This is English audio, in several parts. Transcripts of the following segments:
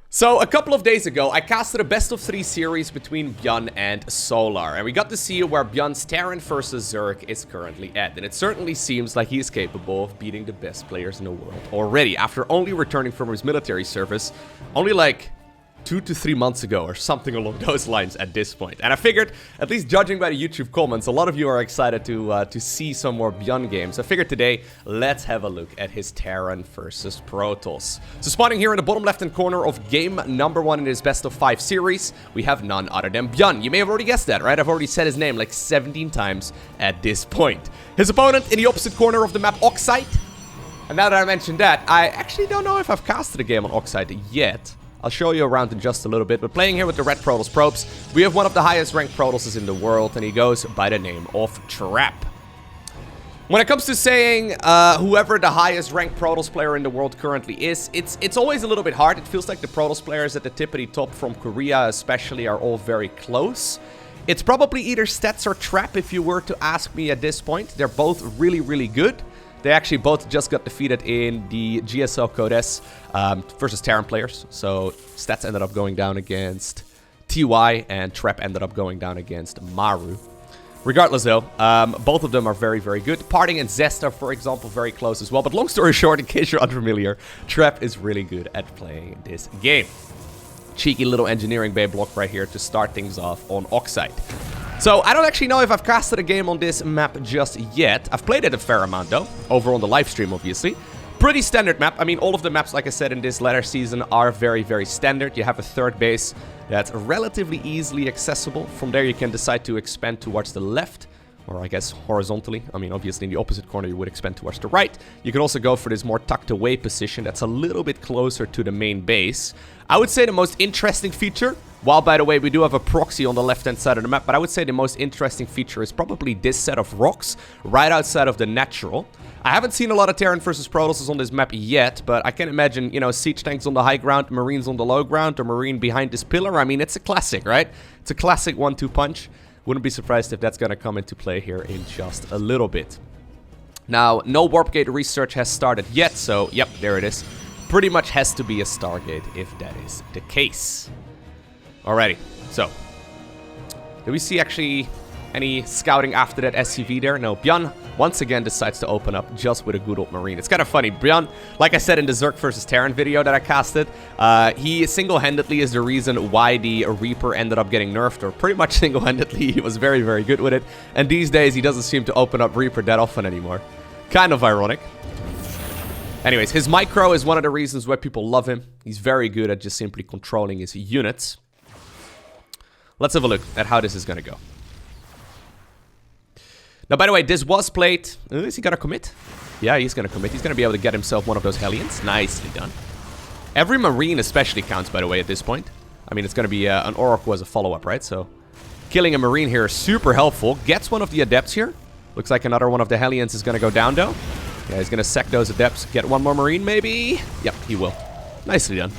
So, a couple of days ago, I casted a best-of-3 series between ByuN and Solar, and we got to see where ByuN's Terran versus Zerg is currently at, and it certainly seems like he is capable of beating the best players in the world already, after only returning from his military service, only like 2 to 3 months ago, or something along those lines at this point. And I figured, at least judging by the YouTube comments, a lot of you are excited to see some more ByuN games. I figured today, let's have a look at his Terran versus Protoss. So spawning here in the bottom left-hand corner of game number 1 in his best-of-5 series, we have none other than ByuN. You may have already guessed that, right? I've already said his name like 17 times at this point. His opponent in the opposite corner of the map, Oxide. And now that I mentioned that, I actually don't know if I've casted a game on Oxide yet. I'll show you around in just a little bit, but playing here with the red Protoss probes, we have one of the highest ranked Protosses in the world, and he goes by the name of Trap. When it comes to saying whoever the highest ranked Protoss player in the world currently is, it's always a little bit hard. It feels like the Protoss players at the tippity top from Korea especially are all very close. It's probably either Stats or Trap if you were to ask me at this point. They're both really, really good. They actually both just got defeated in the GSL Code S versus Terran players. So Stats ended up going down against TY and Trap ended up going down against Maru. Regardless though, both of them are very, very good. Parting and Zest are, for example, very close as well. But long story short, in case you're unfamiliar, Trap is really good at playing this game. Cheeky little engineering bay block right here to start things off on Oxide. So, I don't actually know if I've casted a game on this map just yet. I've played it a fair amount, though, over on the live stream, obviously. Pretty standard map. I mean, all of the maps, like I said, in this latter season are very, very standard. You have a third base that's relatively easily accessible. From there, you can decide to expand towards the left, or I guess horizontally. I mean, obviously, in the opposite corner, you would expand towards the right. You can also go for this more tucked away position that's a little bit closer to the main base. I would say the most interesting feature, while, by the way, we do have a proxy on the left-hand side of the map, but I would say the most interesting feature is probably this set of rocks right outside of the natural. I haven't seen a lot of Terran versus Protosses on this map yet, but I can imagine, you know, siege tanks on the high ground, marines on the low ground, or marine behind this pillar. I mean, it's a classic, right? It's a classic 1-2 punch. Wouldn't be surprised if that's going to come into play here in just a little bit. Now, no warp gate research has started yet, so, yep, there it is. Pretty much has to be a Stargate if that is the case. Alrighty, so, do we see actually any scouting after that SCV there? No, ByuN once again decides to open up just with a good old Marine. It's kind of funny, ByuN, like I said in the Zerg versus Terran video that I casted, he single-handedly is the reason why the Reaper ended up getting nerfed, or pretty much single-handedly. He was very, very good with it, and these days he doesn't seem to open up Reaper that often anymore. Kind of ironic. Anyways, his micro is one of the reasons why people love him. He's very good at just simply controlling his units. Let's have a look at how this is going to go. Now, by the way, this was played... Is he going to commit? Yeah, he's going to commit. He's going to be able to get himself one of those Hellions. Nicely done. Every Marine especially counts, by the way, at this point. I mean, it's going to be an Oracle as a follow-up, right? So, killing a Marine here is super helpful. Gets one of the Adepts here. Looks like another one of the Hellions is going to go down, though. Yeah, he's going to sec those Adepts. Get one more Marine, maybe? Yep, he will. Nicely done.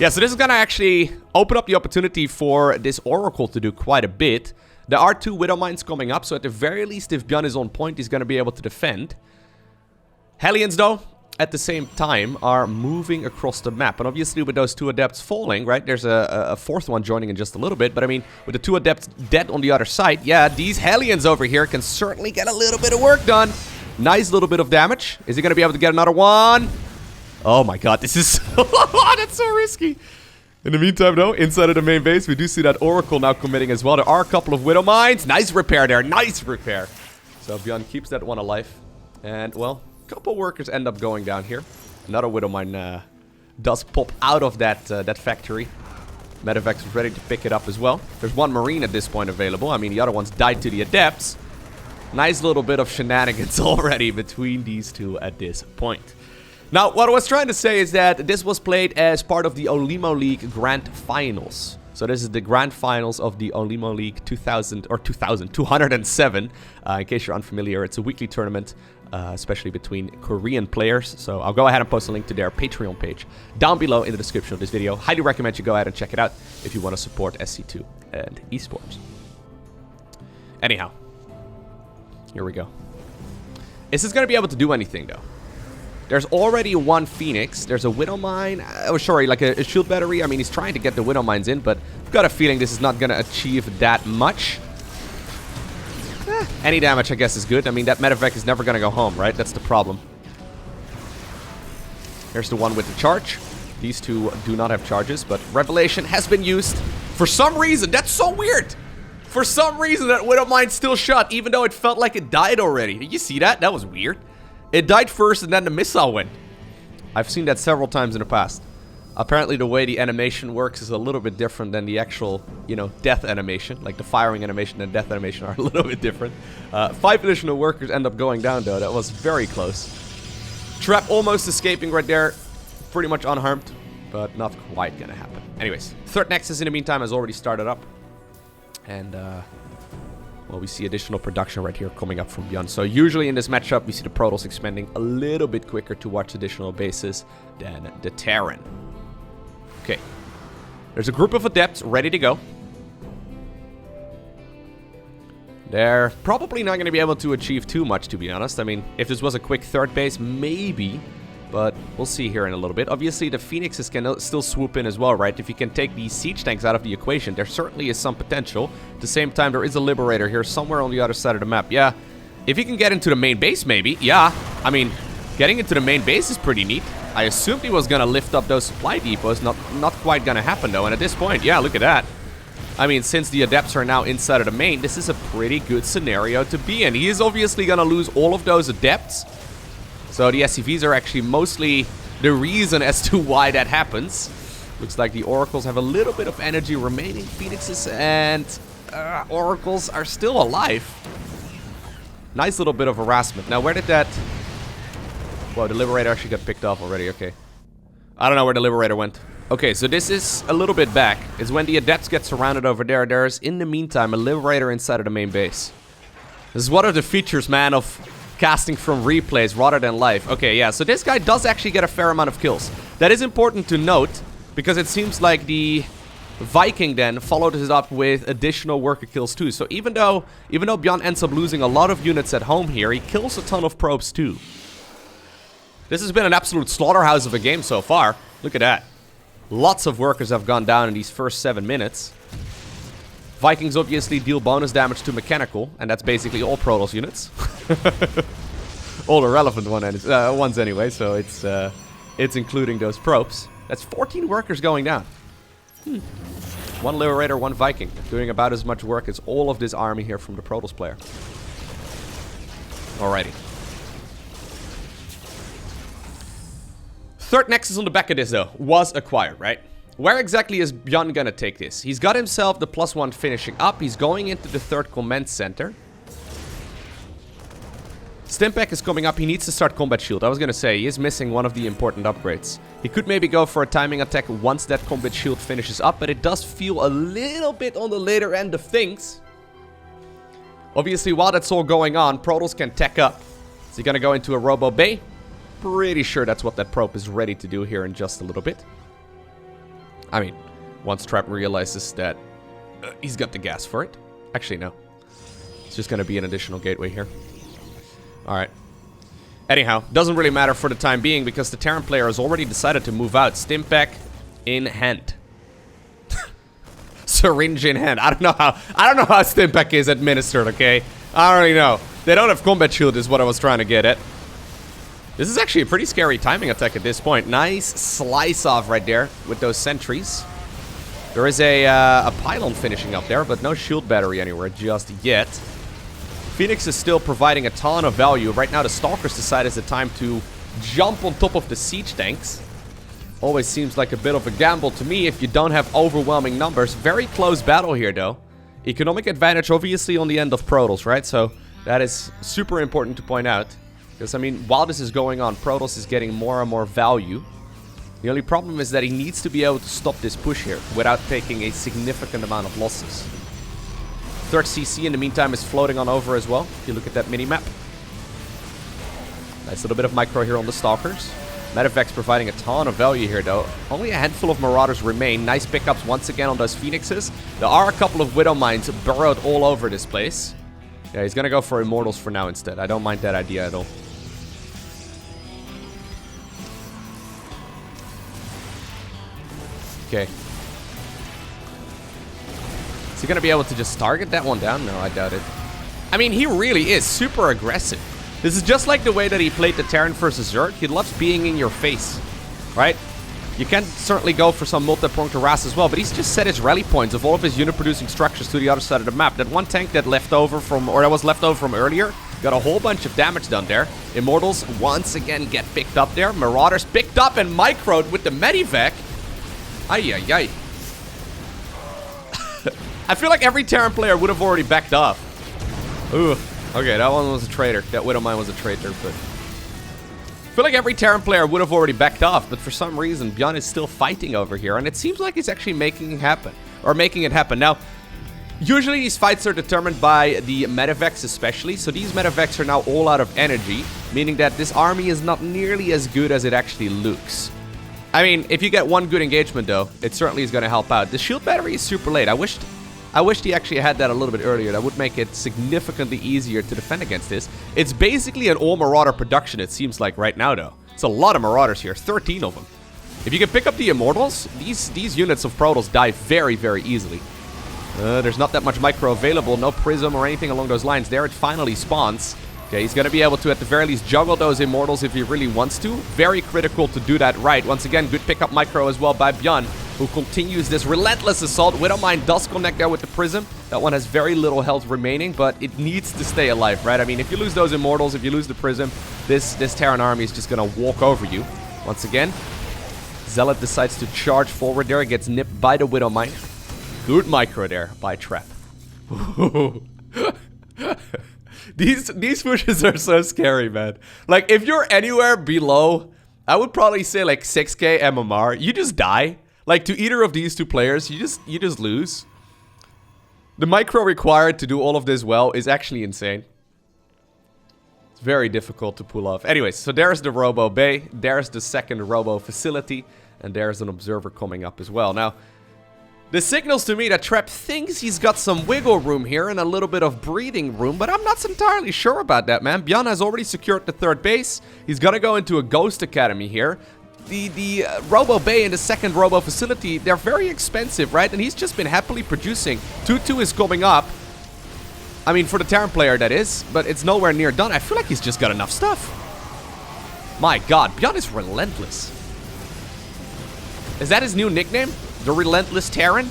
Yeah, so this is going to actually open up the opportunity for this Oracle to do quite a bit. There are 2 Widow Mines coming up, so at the very least, if ByuN is on point, he's going to be able to defend. Hellions, though, at the same time, are moving across the map. And obviously, with those 2 Adepts falling, right, there's a 4th one joining in just a little bit. But I mean, with the 2 Adepts dead on the other side, yeah, these Hellions over here can certainly get a little bit of work done. Nice little bit of damage. Is he going to be able to get another one? Oh my god, this is that's so risky. In the meantime, though, inside of the main base, we do see that Oracle now committing as well. There are a couple of Widow Mines. Nice repair there. Nice repair. So ByuN keeps that one alive. And, well, a couple workers end up going down here. Another Widow Mine does pop out of that factory. Medevac is ready to pick it up as well. There's one Marine at this point available. I mean, the other one's died to the Adepts. Nice little bit of shenanigans already between these 2 at this point. Now, what I was trying to say is that this was played as part of the Olimo League Grand Finals. So this is the Grand Finals of the Olimo League 207. In case you're unfamiliar, it's a weekly tournament, especially between Korean players. So I'll go ahead and post a link to their Patreon page down below in the description of this video. Highly recommend you go ahead and check it out if you want to support SC2 and esports. Anyhow, here we go. Is this going to be able to do anything, though? There's already one Phoenix. There's a Widow Mine. Oh, sorry, like a shield battery. I mean, he's trying to get the Widow Mines in, but I've got a feeling this is not going to achieve that much. Any damage, I guess, is good. I mean, that medevac is never going to go home, right? That's the problem. Here's the one with the charge. These two do not have charges, but Revelation has been used. For some reason, that's so weird. For some reason, that Widow Mine still shot, even though it felt like it died already. Did you see that? That was weird. It died first and then the missile went. I've seen that several times in the past. Apparently the way the animation works is a little bit different than the actual, you know, death animation. Like the firing animation and death animation are a little bit different. 5 additional workers end up going down though. That was very close. Trap almost escaping right there. Pretty much unharmed, but not quite gonna happen. Anyways, third Nexus in the meantime has already started up. And, well, we see additional production right here coming up from ByuN. So usually in this matchup, we see the Protoss expanding a little bit quicker towards additional bases than the Terran. Okay. There's a group of Adepts ready to go. They're probably not going to be able to achieve too much, to be honest. I mean, if this was a quick third base, maybe. But we'll see here in a little bit. Obviously, the Phoenixes can still swoop in as well, right? If you can take these siege tanks out of the equation, there certainly is some potential. At the same time, there is a Liberator here somewhere on the other side of the map. Yeah, if you can get into the main base, maybe. Yeah, I mean, getting into the main base is pretty neat. I assumed he was going to lift up those supply depots. Not quite going to happen, though. And at this point, yeah, look at that. I mean, since the Adepts are now inside of the main, this is a pretty good scenario to be in. He is obviously going to lose all of those Adepts. So the SCVs are actually mostly the reason as to why that happens. Looks like the Oracles have a little bit of energy remaining. Phoenixes and Oracles are still alive. Nice little bit of harassment. Now, where did that... Well, the Liberator actually got picked off already. Okay. I don't know where the Liberator went. Okay, so this is a little bit back. It's when the Adepts get surrounded over there. There's, in the meantime, a Liberator inside of the main base. This is one of the features, man, of... casting from replays rather than live. Okay, yeah, so this guy does actually get a fair amount of kills. That is important to note, because it seems like the Viking then followed it up with additional worker kills too. So even though ByuN ends up losing a lot of units at home here, he kills a ton of probes too. This has been an absolute slaughterhouse of a game so far. Look at that. Lots of workers have gone down in these first 7 minutes. Vikings obviously deal bonus damage to mechanical, and that's basically all Protoss units. All the relevant ones anyway, so it's including those probes. That's 14 workers going down. One Liberator, one Viking, doing about as much work as all of this army here from the Protoss player. Alrighty. Third Nexus on the back of this, though, was acquired, right? Where exactly is ByuN gonna take this? He's got himself the +1 finishing up. He's going into the third command center. Stimpack is coming up. He needs to start combat shield. I was gonna say, he is missing one of the important upgrades. He could maybe go for a timing attack once that combat shield finishes up, but it does feel a little bit on the later end of things. Obviously, while that's all going on, Protoss can tech up. Is he gonna go into a Robo Bay? Pretty sure that's what that probe is ready to do here in just a little bit. I mean, once Trap realizes that he's got the gas for it. Actually, no. It's just going to be an additional gateway here. Alright. Anyhow, doesn't really matter for the time being because the Terran player has already decided to move out. Stimpack in hand. Syringe in hand. I don't know how Stimpack is administered, okay? I don't really know. They don't have combat shield is what I was trying to get at. This is actually a pretty scary timing attack at this point. Nice slice off right there with those sentries. There is a pylon finishing up there, but no shield battery anywhere just yet. Phoenix is still providing a ton of value. Right now the Stalkers decide it's the time to jump on top of the siege tanks. Always seems like a bit of a gamble to me if you don't have overwhelming numbers. Very close battle here though. Economic advantage obviously on the end of Protoss, right? So that is super important to point out. Because, I mean, while this is going on, Protoss is getting more and more value. The only problem is that he needs to be able to stop this push here without taking a significant amount of losses. Third CC in the meantime is floating on over as well, if you look at that mini-map. Nice little bit of micro here on the Stalkers. Medevac's providing a ton of value here, though. Only a handful of Marauders remain. Nice pickups once again on those Phoenixes. There are a couple of Widow Mines burrowed all over this place. Yeah, he's gonna go for Immortals for now instead. I don't mind that idea at all. Okay. Is he gonna be able to just target that one down? No, I doubt it. I mean, he really is super aggressive. This is just like the way that he played the Terran versus Zerg. He loves being in your face, right? You can certainly go for some multi-pronged harass as well, but he's just set his rally points of all of his unit-producing structures to the other side of the map. That one tank that left over from, or that was left over from earlier, got a whole bunch of damage done there. Immortals once again get picked up there. Marauders picked up and microed with the Medivac. Ay, ay, ay. I feel like every Terran player would have already backed off. Ooh. Okay, that one was a traitor. That Widow Mine was a traitor, but... I feel like every Terran player would have already backed off, but for some reason, ByuN is still fighting over here, and it seems like he's actually making it happen. Or making it happen. Now, usually these fights are determined by the Medivacs especially, so these Medivacs are now all out of energy, meaning that this army is not nearly as good as it actually looks. I mean, if you get one good engagement though, it certainly is going to help out. The shield battery is super late. I wished he actually had that a little bit earlier. That would make it significantly easier to defend against this. It's basically an all Marauder production, it seems like right now, though. It's a lot of Marauders here, 13 of them. If you can pick up the Immortals, these units of Protoss die very, very easily. There's not that much micro available, no Prism or anything along those lines. There it finally spawns. Okay, he's going to be able to, at the very least, juggle those Immortals if he really wants to. Very critical to do that right. Once again, good pickup micro as well by ByuN, who continues this relentless assault. Widow Mine does connect there with the Prism. That one has very little health remaining, but it needs to stay alive, right? I mean, if you lose those Immortals, if you lose the Prism, this Terran army is just going to walk over you. Once again, Zealot decides to charge forward there. It gets nipped by the Widow Mine. Good micro there by Trap. These pushes are so scary, man. Like, if you're anywhere below, I would probably say like 6k MMR, you just die. Like, to either of these two players, you just lose. The micro required to do all of this well is actually insane. It's very difficult to pull off. Anyways, so there's the Robo Bay, there's the second Robo facility, and there's an Observer coming up as well. Now, this signals to me that Trap thinks he's got some wiggle room here and a little bit of breathing room, but I'm not entirely sure about that, man. ByuN has already secured the third base. He's gonna go into a Ghost Academy here. The Robo Bay and the second Robo facility, they're very expensive, right? And he's just been happily producing. 2-2 is coming up. I mean, for the Terran player, that is. But it's nowhere near done. I feel like he's just got enough stuff. My god, ByuN is relentless. Is that his new nickname? The Relentless Terran?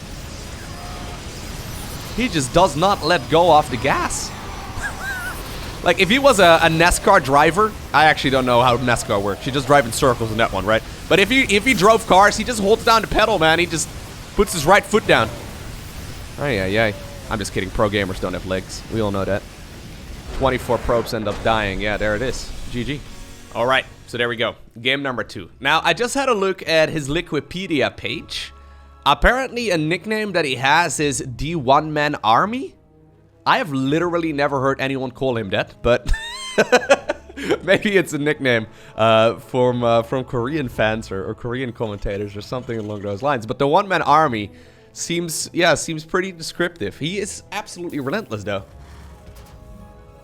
He just does not let go off the gas. Like, if he was a NASCAR driver, I actually don't know how NASCAR works. You just drive in circles in that one, right? But if he drove cars, he just holds down the pedal, man. He just puts his right foot down. Ay, ay, ay. I'm just kidding. Pro gamers don't have legs. We all know that. 24 probes end up dying. Yeah, there it is. GG. All right, so there we go. Game number 2. Now, I just had a look at his Liquipedia page. Apparently, a nickname that he has is the One-Man Army. I have literally never heard anyone call him that, but maybe it's a nickname from Korean fans or Korean commentators or something along those lines. But the One-Man Army seems pretty descriptive. He is absolutely relentless, though.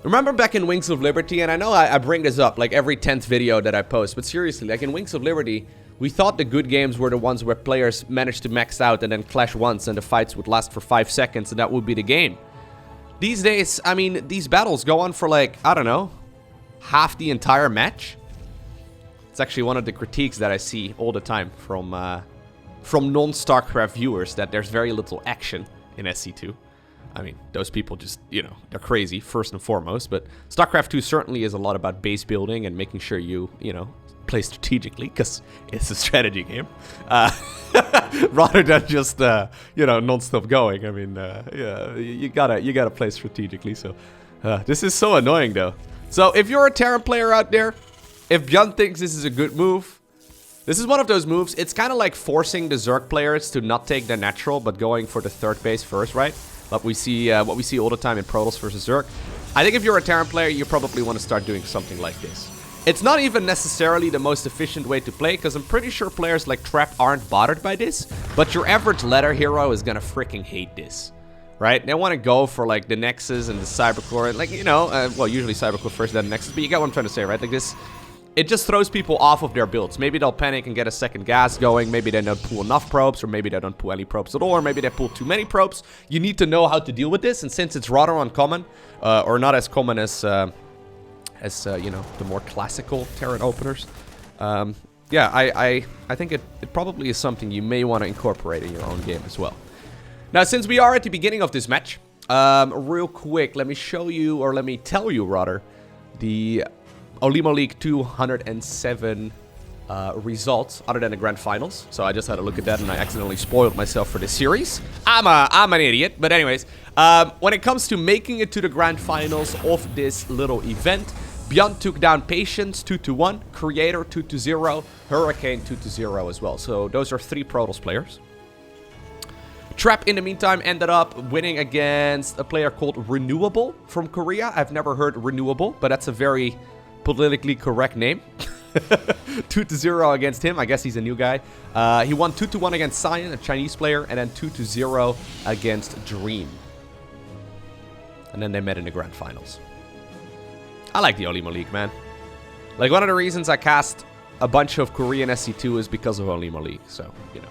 Remember back in Wings of Liberty, and I know I bring this up like every 10th video that I post, but seriously, like in Wings of Liberty, we thought the good games were the ones where players managed to max out and then clash once and the fights would last for 5 seconds and that would be the game. These days, I mean, these battles go on for like, I don't know, half the entire match. It's actually one of the critiques that I see all the time from non-StarCraft viewers, that there's very little action in SC2. I mean, those people just, you know, they're crazy, first and foremost. But StarCraft 2 certainly is a lot about base building and making sure you know, play strategically, because it's a strategy game. Rather than just, you know, non-stop going. I mean, yeah, you gotta play strategically. So, this is so annoying, though. So, if you're a Terran player out there, if ByuN thinks this is a good move, this is one of those moves. It's kind of like forcing the Zerg players to not take their natural, but going for the third base first, right? What we see all the time in Protoss versus Zerg. I think if you're a Terran player, you probably want to start doing something like this. It's not even necessarily the most efficient way to play, because I'm pretty sure players like Trap aren't bothered by this, but your average ladder hero is gonna freaking hate this, right? They want to go for like the Nexus and the Cybercore, and like, you know, well, usually Cybercore first, then Nexus, but you get what I'm trying to say, right? Like this it just throws people off of their builds. Maybe they'll panic and get a second gas going. Maybe they don't pull enough probes, or maybe they don't pull any probes at all, or maybe they pull too many probes. You need to know how to deal with this, and since it's rather uncommon, or not as common as you know, the more classical Terran openers, yeah, I think it probably is something you may want to incorporate in your own game as well. Now, since we are at the beginning of this match, real quick, let me show you, or let me tell you rather, the Olimo League 207 results other than the grand finals. So I just had a look at that and I accidentally spoiled myself for this series. I'm an idiot, but anyways, when it comes to making it to the grand finals of this little event, ByuN took down Patience 2-1, Creator 2-0, Hurricane 2-0 as well. So those are 3 Protoss players. Trap, in the meantime, ended up winning against a player called Renewable from Korea. I've never heard Renewable, but that's a very politically correct name. 2-0 against him. I guess he's a new guy. He won 2-1 against Cyan, a Chinese player, and then 2-0 against Dream. And then they met in the grand finals. I like the Olimo League, man. Like, one of the reasons I cast a bunch of Korean SC2 is because of Olimo League. So, you know,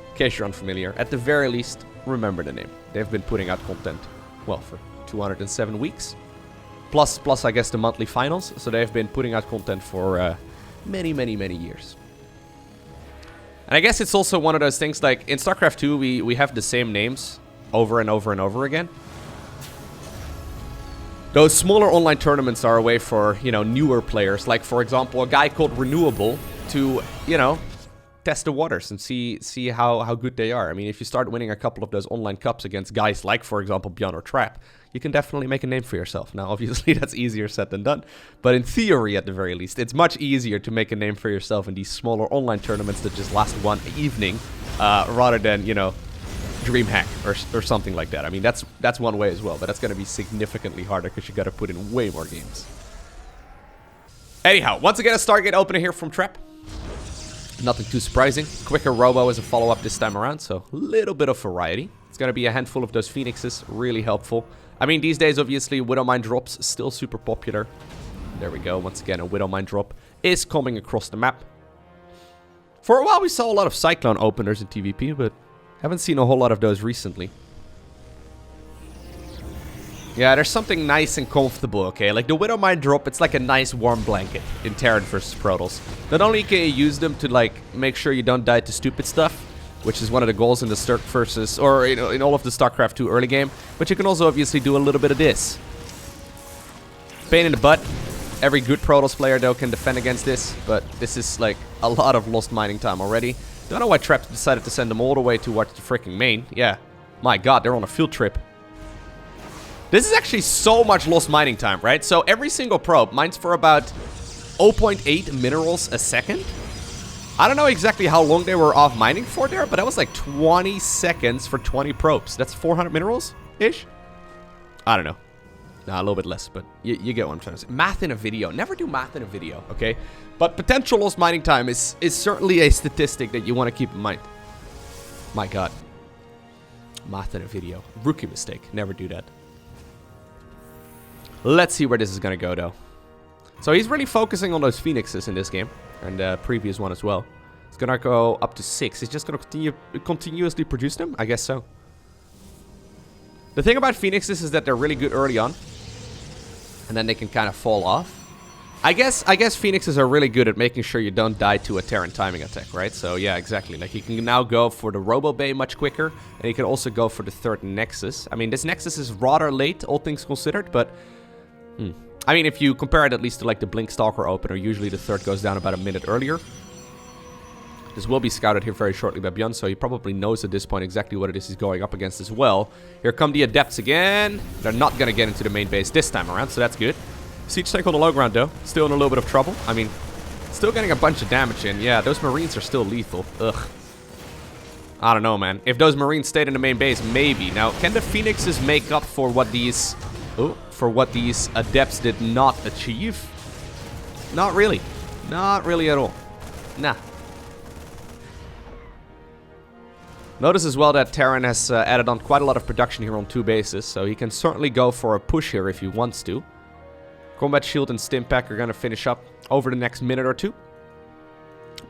in case you're unfamiliar, at the very least, remember the name. They've been putting out content, well, for 207 weeks. Plus, I guess, the monthly finals. So they've been putting out content for many, many, many years. And I guess it's also one of those things, like, in StarCraft 2, we have the same names over and over and over again. Those smaller online tournaments are a way for, you know, newer players, like, for example, a guy called Renewable, to, you know, test the waters and see how good they are. I mean, if you start winning a couple of those online cups against guys like, for example, ByuN or Trap, you can definitely make a name for yourself. Now, obviously, that's easier said than done, but in theory, at the very least, it's much easier to make a name for yourself in these smaller online tournaments that just last one evening, rather than, you know, DreamHack or something like that. I mean, that's one way as well, but that's going to be significantly harder because you got to put in way more games. Anyhow, once again, a Stargate opener here from Trap. Nothing too surprising. Quicker Robo as a follow-up this time around, so a little bit of variety. It's going to be a handful of those Phoenixes, really helpful. I mean, these days, obviously, Widowmine drops still super popular. There we go. Once again, a Widowmine drop is coming across the map. For a while, we saw a lot of Cyclone openers in TVP, but haven't seen a whole lot of those recently. Yeah, there's something nice and comfortable, okay? Like the Widowmine drop, it's like a nice warm blanket in Terran versus Protoss. Not only can you use them to, like, make sure you don't die to stupid stuff, which is one of the goals in the Zerg versus, or you know, in all of the StarCraft 2 early game, but you can also obviously do a little bit of this. Pain in the butt. Every good Protoss player, though, can defend against this, but this is, like, a lot of lost mining time already. Don't know why Trap decided to send them all the way towards the freaking main. Yeah, my god, they're on a field trip. This is actually so much lost mining time, right? So every single probe mines for about 0.8 minerals a second. I don't know exactly how long they were off mining for there, but that was like 20 seconds for 20 probes. That's 400 minerals-ish? I don't know. Nah, a little bit less, but you get what I'm trying to say. Math in a video. Never do math in a video, okay? But potential lost mining time is certainly a statistic that you want to keep in mind. My god. Math in a video. Rookie mistake. Never do that. Let's see where this is going to go, though. So he's really focusing on those Phoenixes in this game. And the previous one as well. It's going to go up to 6. He's just going to continuously produce them? I guess so. The thing about Phoenixes is that they're really good early on. And then they can kind of fall off. I guess Phoenixes are really good at making sure you don't die to a Terran timing attack, right? So yeah, exactly. Like he can now go for the Robo Bay much quicker. And he can also go for the third Nexus. I mean, this Nexus is rather late, all things considered, but... I mean, if you compare it at least to like the Blink Stalker opener, usually the third goes down about a minute earlier. This will be scouted here very shortly by ByuN, so he probably knows at this point exactly what it is he's going up against as well. Here come the Adepts again. They're not going to get into the main base this time around, so that's good. Siege tank on the low ground, though. Still in a little bit of trouble. I mean, still getting a bunch of damage in. Yeah, those Marines are still lethal. Ugh. I don't know, man. If those Marines stayed in the main base, maybe. Now, can the Phoenixes make up for what these... Oh, for what these Adepts did not achieve? Not really. Not really at all. Nah. Notice as well that Terran has added on quite a lot of production here on 2 bases, so he can certainly go for a push here if he wants to. Combat Shield and Stimpack are going to finish up over the next minute or two.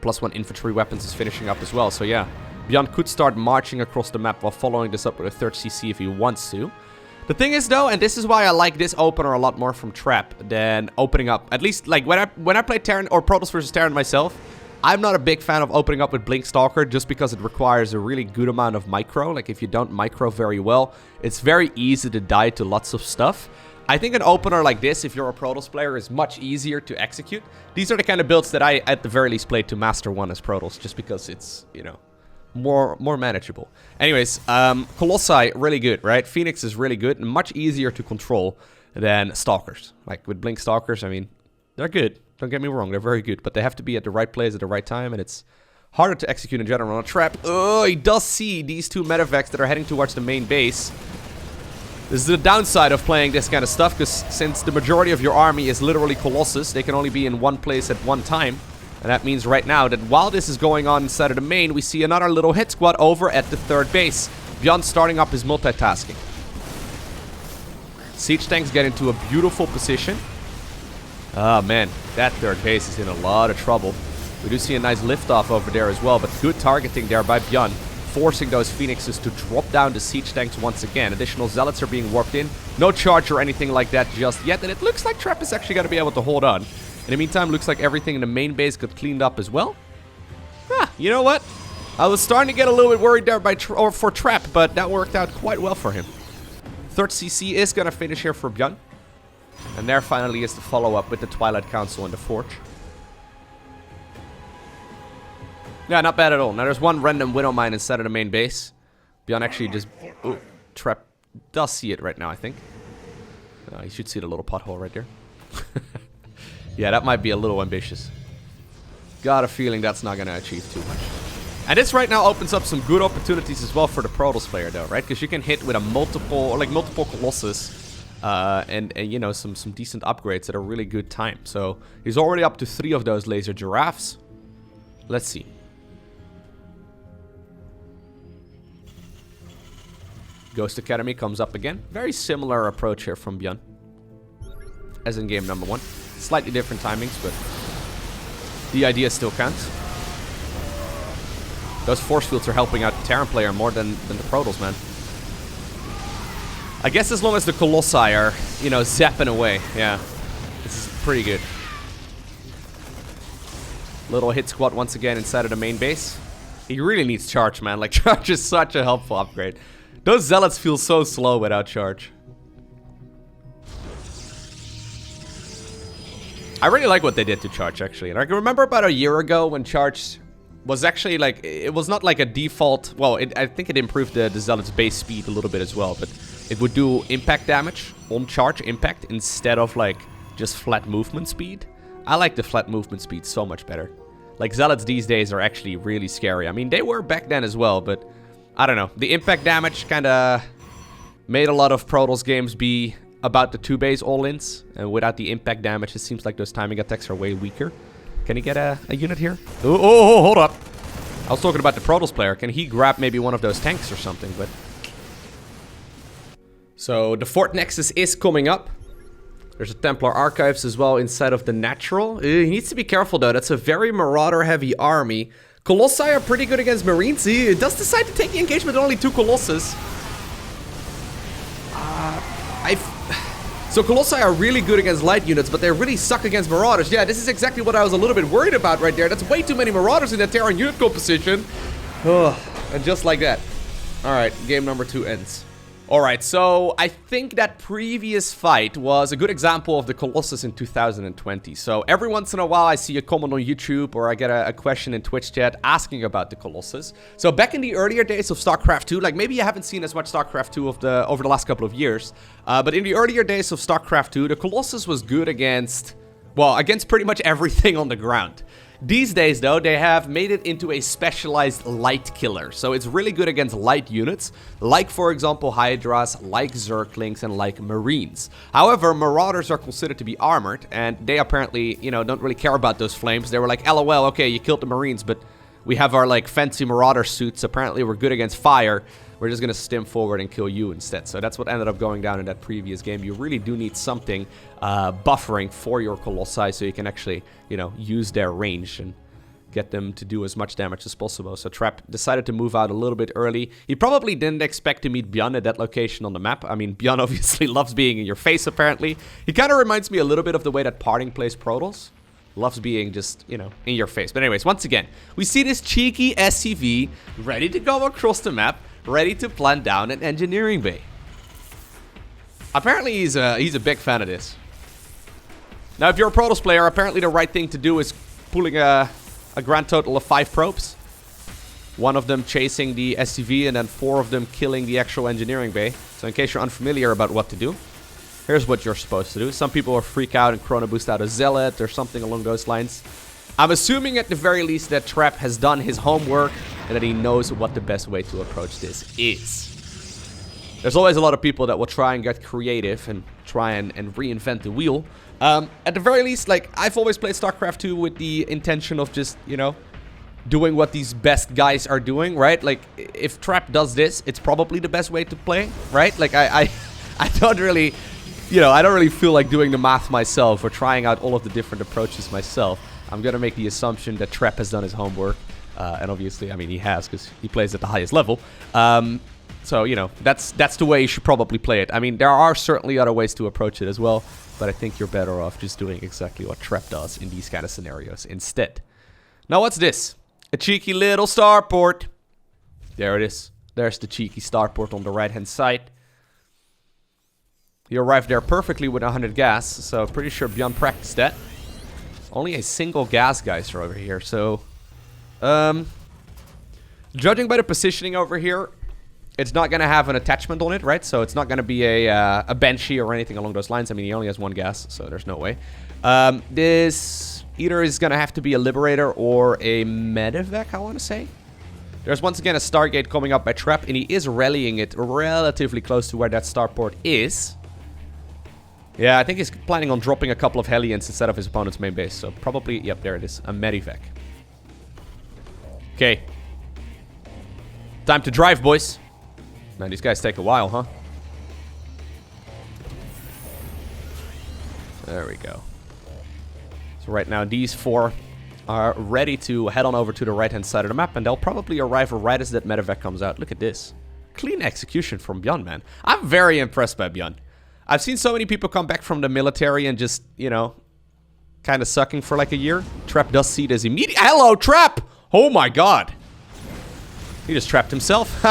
+1 infantry weapons is finishing up as well. So yeah, ByuN could start marching across the map while following this up with a 3rd CC if he wants to. The thing is though, and this is why I like this opener a lot more from Trap than opening up, at least like when I play Terran or Protoss versus Terran myself, I'm not a big fan of opening up with Blink Stalker just because it requires a really good amount of micro. Like if you don't micro very well, it's very easy to die to lots of stuff. I think an opener like this, if you're a Protoss player, is much easier to execute. These are the kind of builds that I, at the very least, played to Master 1 as Protoss, just because it's, you know, more manageable. Anyways, Colossi, really good, right? Phoenix is really good and much easier to control than Stalkers. Like, with Blink Stalkers, I mean, they're good. Don't get me wrong, they're very good, but they have to be at the right place at the right time, and it's harder to execute in general on a Trap. Oh, he does see these 2 medevacs that are heading towards the main base. This is the downside of playing this kind of stuff, because since the majority of your army is literally Colossus, they can only be in one place at one time. And that means right now that while this is going on inside of the main, we see another little hit squad over at the 3rd base. ByuN starting up his multitasking. Siege tanks get into a beautiful position. Oh man, that 3rd base is in a lot of trouble. We do see a nice liftoff over there as well, but good targeting there by ByuN, forcing those Phoenixes to drop down the siege tanks once again. Additional Zealots are being warped in. No charge or anything like that just yet, and it looks like Trap is actually going to be able to hold on. In the meantime, looks like everything in the main base got cleaned up as well. You know what? I was starting to get a little bit worried there for Trap, but that worked out quite well for him. 3rd CC is going to finish here for ByuN. And there finally is the follow-up with the Twilight Council and the Forge. Yeah, not bad at all. Now there's one random Widow Mine inside of the main base. ByuN actually just... Ooh, Trap does see it right now, I think. You should see the little pothole right there. Yeah, that might be a little ambitious. Got a feeling that's not going to achieve too much. And this right now opens up some good opportunities as well for the Protoss player though, right? Because you can hit with a multiple Colossus and you know, some decent upgrades at a really good time. So he's already up to 3 of those laser giraffes. Let's see. Ghost Academy comes up again. Very similar approach here from ByuN as in game number 1. Slightly different timings, but the idea still counts. Those force fields are helping out the Terran player more than the Protoss, man. I guess as long as the Colossi are, you know, zapping away. Yeah, this is pretty good. Little hit squad once again inside of the main base. He really needs charge, man. Like, charge is such a helpful upgrade. Those Zealots feel so slow without charge. I really like what they did to charge, actually. And I can remember about a year ago when charge was actually like, it was not like a default. Well, I think it improved the Zealot's base speed a little bit as well, but it would do impact damage on charge impact instead of like just flat movement speed. I like the flat movement speed so much better. Like, Zealots these days are actually really scary. I mean, they were back then as well, but I don't know. The impact damage kind of made a lot of Protoss games be about the 2-base all-ins, and without the impact damage, it seems like those timing attacks are way weaker. Can he get a unit here? Oh, hold up. I was talking about the Protoss player. Can he grab maybe one of those tanks or something? But so the Fort Nexus is coming up. There's a Templar Archives as well inside of the Natural. He needs to be careful though. That's a very Marauder-heavy army. Colossi are pretty good against Marines. He does decide to take the engagement with only 2 Colossus. So Colossi are really good against light units, but they really suck against Marauders. Yeah, this is exactly what I was a little bit worried about right there. That's way too many Marauders in that Terran unit composition. And just like that. Alright, game number 2 ends. Alright, so I think that previous fight was a good example of the Colossus in 2020. So every once in a while I see a comment on YouTube or I get a question in Twitch chat asking about the Colossus. So back in the earlier days of StarCraft 2, like maybe you haven't seen as much StarCraft 2 over the last couple of years, but in the earlier days of StarCraft 2, the Colossus was good against, well, against pretty much everything on the ground. These days, though, they have made it into a specialized light killer. So it's really good against light units, like, for example, Hydras, like Zerglings, and like Marines. However, Marauders are considered to be armored, and they apparently, you know, don't really care about those flames. They were like, LOL, okay, you killed the Marines, but we have our, like, fancy Marauder suits. Apparently, we're good against fire. We're just going to stim forward and kill you instead. So that's what ended up going down in that previous game. You really do need something buffering for your Colossi so you can actually, you know, use their range and get them to do as much damage as possible. So Trap decided to move out a little bit early. He probably didn't expect to meet ByuN at that location on the map. I mean, ByuN obviously loves being in your face, apparently. He kind of reminds me a little bit of the way that Parting plays Protoss. Loves being just, you know, in your face. But anyways, once again, we see this cheeky SCV ready to go across the map, ready to plant down an engineering bay. Apparently, he's a big fan of this. Now, if you're a Protoss player, apparently the right thing to do is pulling a grand total of 5 probes. 1 of them chasing the SCV and then 4 of them killing the actual engineering bay. So in case you're unfamiliar about what to do, here's what you're supposed to do. Some people will freak out and chrono boost out a zealot or something along those lines. I'm assuming at the very least that Trap has done his homework and that he knows what the best way to approach this is. There's always a lot of people that will try and get creative and try and reinvent the wheel. At the very least, like, I've always played StarCraft 2 with the intention of just, you know, doing what these best guys are doing, right? Like, if Trap does this, it's probably the best way to play, right? Like, I don't really, you know, I don't really feel like doing the math myself or trying out all of the different approaches myself. I'm gonna make the assumption that Trap has done his homework. And obviously, I mean, he has, because he plays at the highest level. So, you know, that's the way you should probably play it. I mean, there are certainly other ways to approach it as well. But I think you're better off just doing exactly what Trap does in these kind of scenarios instead. Now, what's this? A cheeky little starport. There it is. There's the cheeky starport on the right-hand side. You arrived there perfectly with 100 gas, so pretty sure ByuN practiced that. Only a single gas geyser over here, so... judging by the positioning over here, it's not going to have an attachment on it, right? So it's not going to be a Banshee or anything along those lines. I mean, he only has 1 gas, so there's no way. This either is going to have to be a Liberator or a Medevac, I want to say. There's once again a Stargate coming up by Trap, and he is rallying it relatively close to where that starport is. Yeah, I think he's planning on dropping a couple of Hellions instead of his opponent's main base. So probably, yep, there it is, a Medevac. Okay. Time to drive, boys. Man, these guys take a while, huh? There we go. So right now, these 4 are ready to head on over to the right-hand side of the map, and they'll probably arrive right as that Medevac comes out. Look at this. Clean execution from ByuN, man. I'm very impressed by ByuN. I've seen so many people come back from the military and just, you know, kind of sucking for like a year. Trap does see this immediately. Hello, Trap! Oh my god. He just trapped himself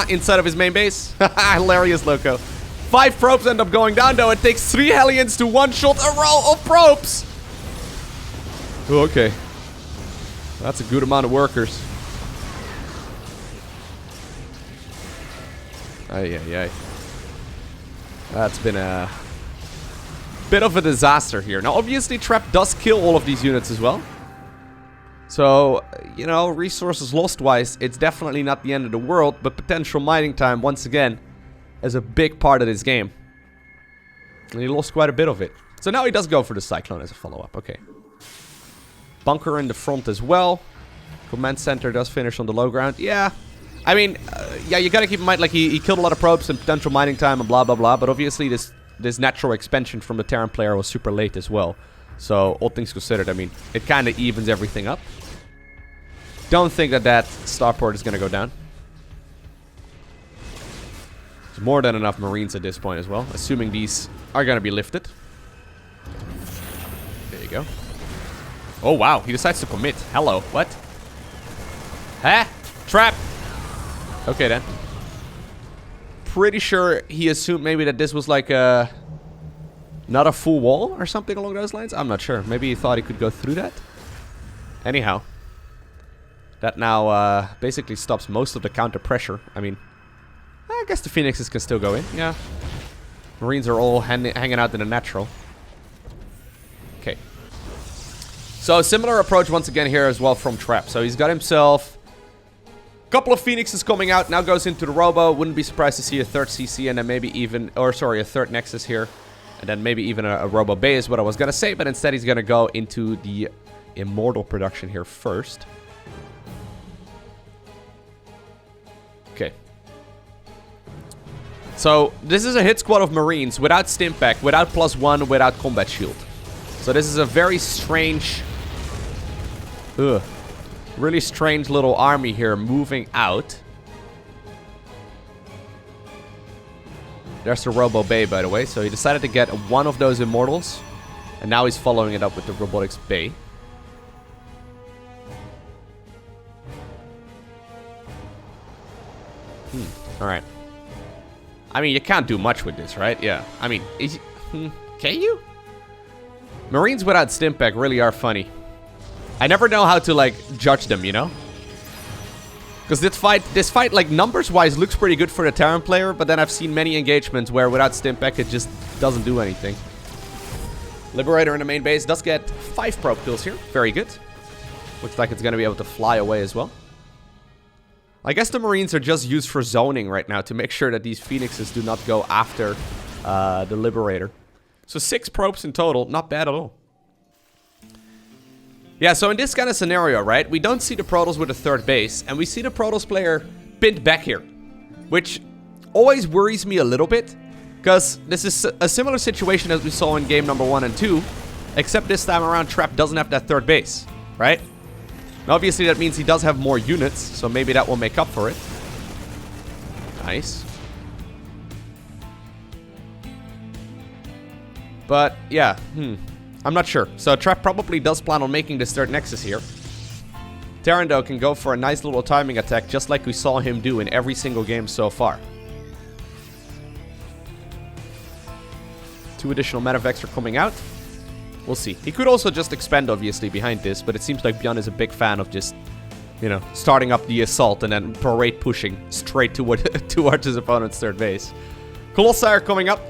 inside of his main base. Hilarious, Lowko. 5 probes end up going down, though. It takes 3 Hellions to one-shot a row of probes. Oh, okay. That's a good amount of workers. Ay, ay, ay. That's been a bit of a disaster here. Now, obviously, Trap does kill all of these units as well. So, you know, resources lost-wise, it's definitely not the end of the world, but potential mining time, once again, is a big part of this game. And he lost quite a bit of it. So now he does go for the Cyclone as a follow-up, okay. Bunker in the front as well. Command center does finish on the low ground. Yeah, I mean, yeah, you gotta keep in mind, like, he killed a lot of probes and potential mining time and blah, blah, blah, but obviously this natural expansion from the Terran player was super late as well. So, all things considered, I mean, it kind of evens everything up. Don't think that starport is going to go down. There's more than enough Marines at this point as well, assuming these are going to be lifted. There you go. Oh, wow. He decides to commit. Hello. What? Huh? Trap. Okay, then. Pretty sure he assumed maybe that this was like a... not a full wall or something along those lines. I'm not sure. Maybe he thought he could go through that. Anyhow. That now basically stops most of the counter pressure. I mean, I guess the Phoenixes can still go in. Yeah. Marines are all hanging out in the natural. Okay. So a similar approach once again here as well from Trap. So he's got himself a couple of Phoenixes coming out. Now goes into the Robo. Wouldn't be surprised to see a 3rd CC and then maybe even... or sorry, a 3rd Nexus here. And then maybe even a Robo Bay is what I was going to say. But instead he's going to go into the Immortal production here first. So this is a hit squad of Marines without Stimpack, without +1, without combat shield. So this is a very strange, really strange little army here moving out. There's the Robo Bay, by the way. So he decided to get one of those Immortals. And now he's following it up with the Robotics Bay. Alright. I mean, you can't do much with this, right? Yeah. I mean, can you? Marines without Stimpack really are funny. I never know how to, like, judge them, you know? Because this fight, like, numbers-wise looks pretty good for the Terran player, but then I've seen many engagements where without Stimpack it just doesn't do anything. Liberator in the main base does get 5 probe kills here. Very good. Looks like it's going to be able to fly away as well. I guess the Marines are just used for zoning right now to make sure that these Phoenixes do not go after the Liberator. So 6 probes in total, not bad at all. Yeah, so in this kind of scenario, right, we don't see the Protoss with a 3rd base, and we see the Protoss player pinned back here, which always worries me a little bit, because this is a similar situation as we saw in game number 1 and 2, except this time around Trap doesn't have that 3rd base, right? Now, obviously, that means he does have more units, so maybe that will make up for it. Nice. But, yeah, I'm not sure. So, Trap probably does plan on making this 3rd Nexus here. Terran, though, can go for a nice little timing attack, just like we saw him do in every single game so far. 2 additional Medivacs are coming out. We'll see. He could also just expand, obviously, behind this, but it seems like ByuN is a big fan of just, you know, starting up the assault and then parade pushing straight towards his opponent's 3rd base. Colossi are coming up.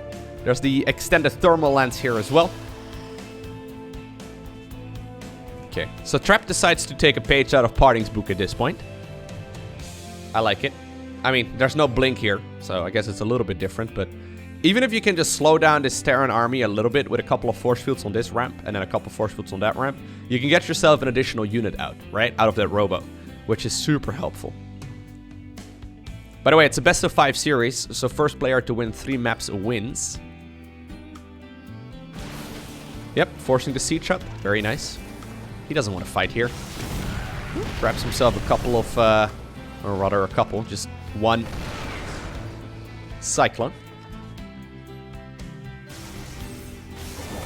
There's the extended thermal lance here as well. Okay, so Trap decides to take a page out of Parting's book at this point. I like it. I mean, there's no blink here, so I guess it's a little bit different, but even if you can just slow down this Terran army a little bit with a couple of force fields on this ramp and then a couple of force fields on that ramp, you can get yourself an additional unit out, right? Out of that robo, which is super helpful. By the way, it's a best of 5 series, so first player to win 3 maps wins. Yep, forcing the siege up. Very nice. He doesn't want to fight here. Grabs himself a couple of, or rather a couple, just 1 Cyclone.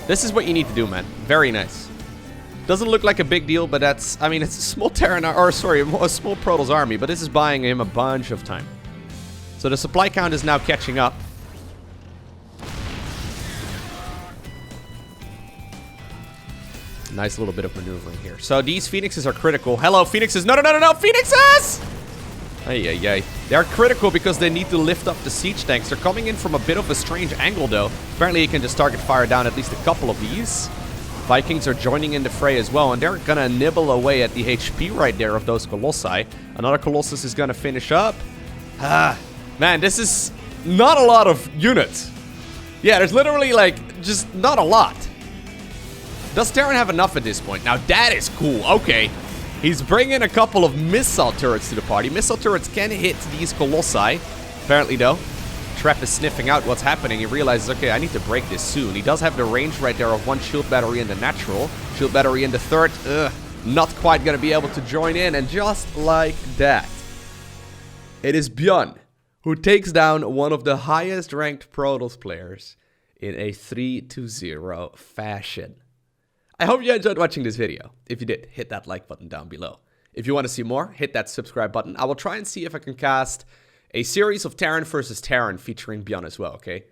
This is what you need to do, man. Very nice. Doesn't look like a big deal, but that's, I mean, it's a small Terran, or sorry, a small Protoss army, but this is buying him a bunch of time. So the supply count is now catching up. Nice little bit of maneuvering here. So these Phoenixes are critical. Hello, Phoenixes. No, no, no, no, no, Phoenixes! Ay, ay, ay. They're critical because they need to lift up the siege tanks. They're coming in from a bit of a strange angle, though. Apparently, you can just target fire down at least a couple of these. Vikings are joining in the fray as well, and they're gonna nibble away at the HP right there of those Colossi. Another Colossus is gonna finish up. Man, this is not a lot of units. Yeah, there's literally, like, just not a lot. Does Terran have enough at this point? Now, that is cool. Okay. He's bringing a couple of missile turrets to the party. Missile turrets can hit these Colossi. Apparently, though, Trap is sniffing out what's happening. He realizes, okay, I need to break this soon. He does have the range right there of 1 shield battery in the natural. Shield battery in the 3rd. Not quite going to be able to join in. And just like that, it is ByuN who takes down one of the highest ranked Protoss players in a 3-0 fashion. I hope you enjoyed watching this video. If you did, hit that like button down below. If you want to see more, hit that subscribe button. I will try and see if I can cast a series of Terran versus Terran featuring ByuN as well, okay?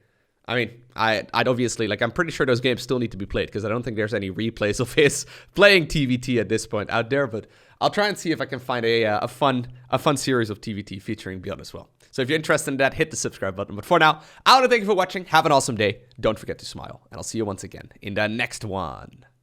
I mean, I'd obviously, like, I'm pretty sure those games still need to be played because I don't think there's any replays of his playing TVT at this point out there, but I'll try and see if I can find a fun series of TVT featuring ByuN as well. So if you're interested in that, hit the subscribe button. But for now, I want to thank you for watching. Have an awesome day. Don't forget to smile, and I'll see you once again in the next one.